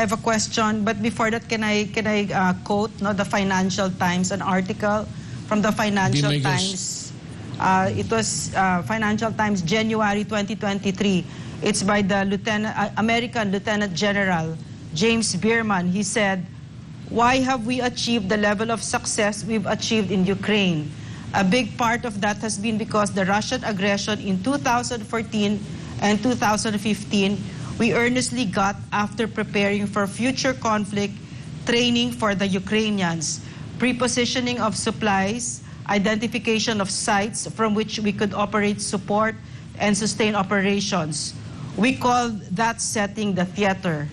have a question, but before that, can I quote the Financial Times, an article from the Financial Times. It was Financial Times, January 2023. It's by the American Lieutenant General James Bierman. He said, "Why have we achieved the level of success we've achieved in Ukraine? A big part of that has been because the Russian aggression in 2014 and 2015, we earnestly got after preparing for future conflict, training for the Ukrainians, prepositioning of supplies, identification of sites from which we could operate, support, and sustain operations. We call that setting the theater.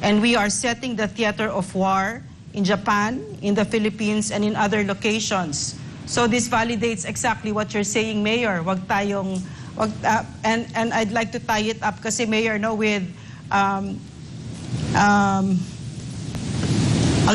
And we are setting the theater of war in Japan, in the Philippines, and in other locations." So this validates exactly what you're saying, Mayor. And I'd like to tie it up kasi, Mayor, with ang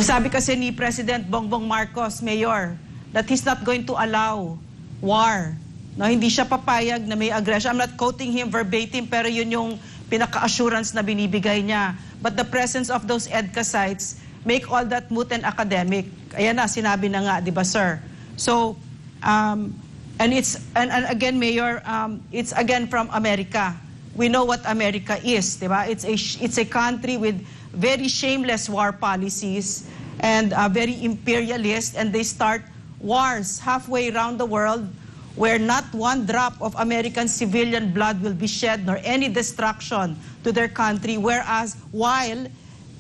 sabi kasi ni President Bongbong Marcos, Mayor, that he's not going to allow war. No, hindi siya papayag na may aggression. I'm not quoting him verbatim, pero yun yung pinaka-assurance na binibigay niya. But the presence of those EDCA sites make all that moot and academic. Ayan na, sinabi na nga, di ba, sir? So, and again, Mayor, it's again from Amerika. We know what America is, di ba? It's a country with very shameless war policies and very imperialist, and they start wars halfway around the world where not one drop of American civilian blood will be shed nor any destruction to their country, whereas while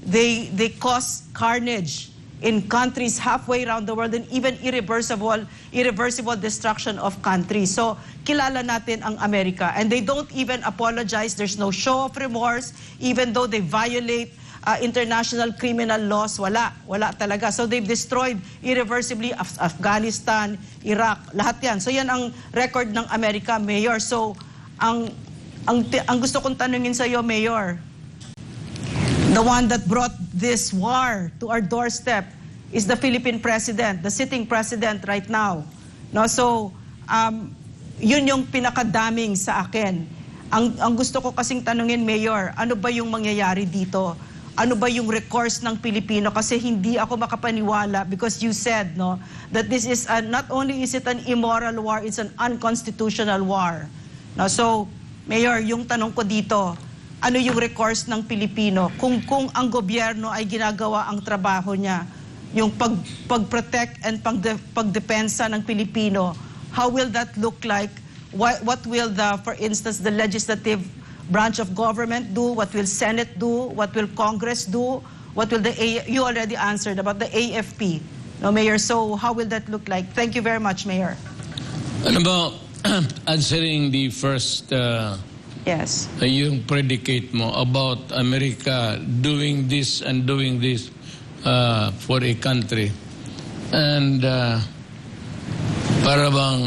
they cause carnage in countries halfway around the world and even irreversible destruction of countries. So, kilala natin ang Amerika. And they don't even apologize. There's no show of remorse, even though they violate international criminal laws. Wala talaga. So, they've destroyed irreversibly Afghanistan, Iraq, lahat yan. So, yan ang record ng Amerika, Mayor. So, ang gusto kong tanungin sa iyo, Mayor, the one that brought this war to our doorstep is the Philippine president, the sitting president right now. No, so yun yung pinakadaming sa akin. Ang gusto ko kasing tanungin, Mayor, ano ba yung mangyayari dito? Ano ba yung recourse ng Pilipino? Kasi hindi ako makapaniwala because you said that this is not only is it an immoral war, it's an unconstitutional war. No, so Mayor, yung tanong ko dito, ano yung recourse ng Pilipino kung ang gobyerno ay ginagawa ang trabaho niya, yung pag-protect and pagdepensa ng Pilipino, how will that look like? What will for instance, the legislative branch of government do? What will Senate do? What will Congress do? What will you already answered about the AFP, no, Mayor? So how will that look like? Thank you very much, Mayor. Ano ba, answering the first yes. Yung predicate mo about America doing this and doing this for a country. And para bang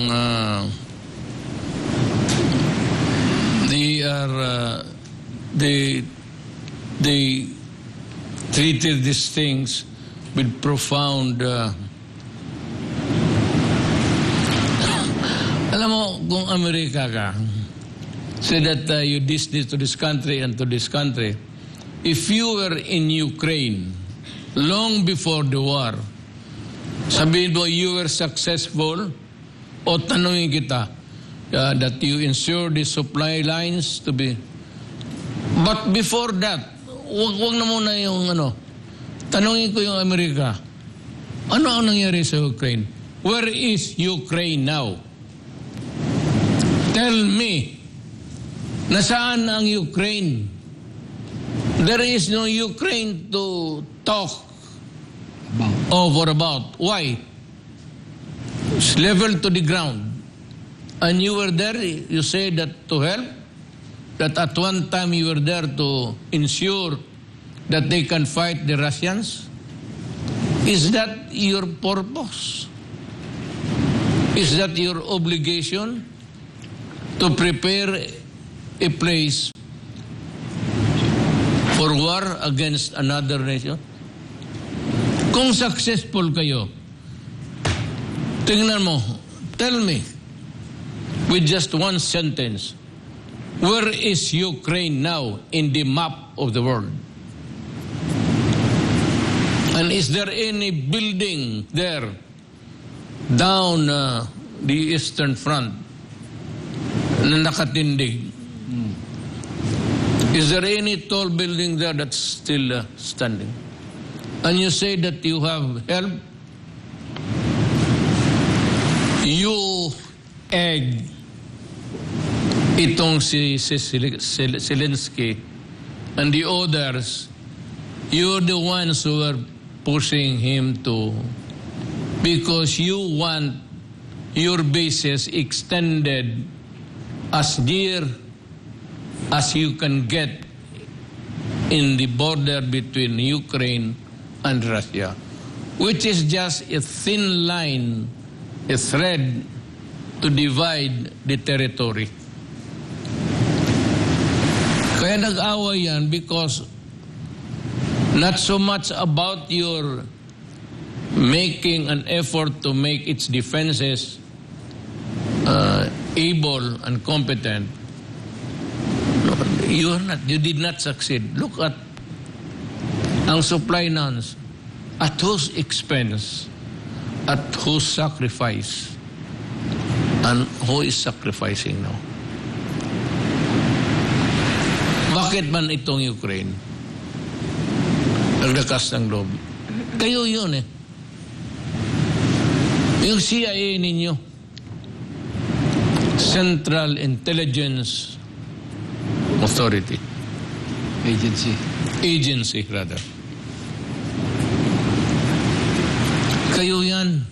they treated these things with profound alam mo, kung Amerika ka, say that you did this to this country and to this country. If you were in Ukraine long before the war, sabihin mo you were successful, o tanungin kita that you ensure the supply lines to be. But before that, wag na muna yung tanungin ko yung Amerika. Ano ang nangyari sa Ukraine? Where is Ukraine now? Tell me. Nasaan ang Ukraine? There is no Ukraine to talk about. Why? It's level to the ground. And you were there, you say that to help, that at one time you were there to ensure that they can fight the Russians? Is that your purpose? Is that your obligation? To prepare a place for war against another nation? Kung successful kayo, tingnan mo, tell me, with just one sentence, where is Ukraine now in the map of the world? Is there any building there down the Eastern Front na nakatindig? Is there any tall building there that's still standing? And you say that you have help? You egg itong si Zelensky and the others, you're the ones who are pushing him to, because you want your bases extended as near as you can get in the border between Ukraine and Russia, which is just a thin line, a thread to divide the territory. Kaya nag-away yan because not so much about your making an effort to make its defenses able and competent. No, you did not succeed. Look at ang supply nuns. At whose expense? At whose sacrifice? And who is sacrificing now? Bakit man itong Ukraine naglakas ng loob? Kayo yun eh. Yung CIA ninyo, Central Intelligence Authority. Agency rather. Kayo yan.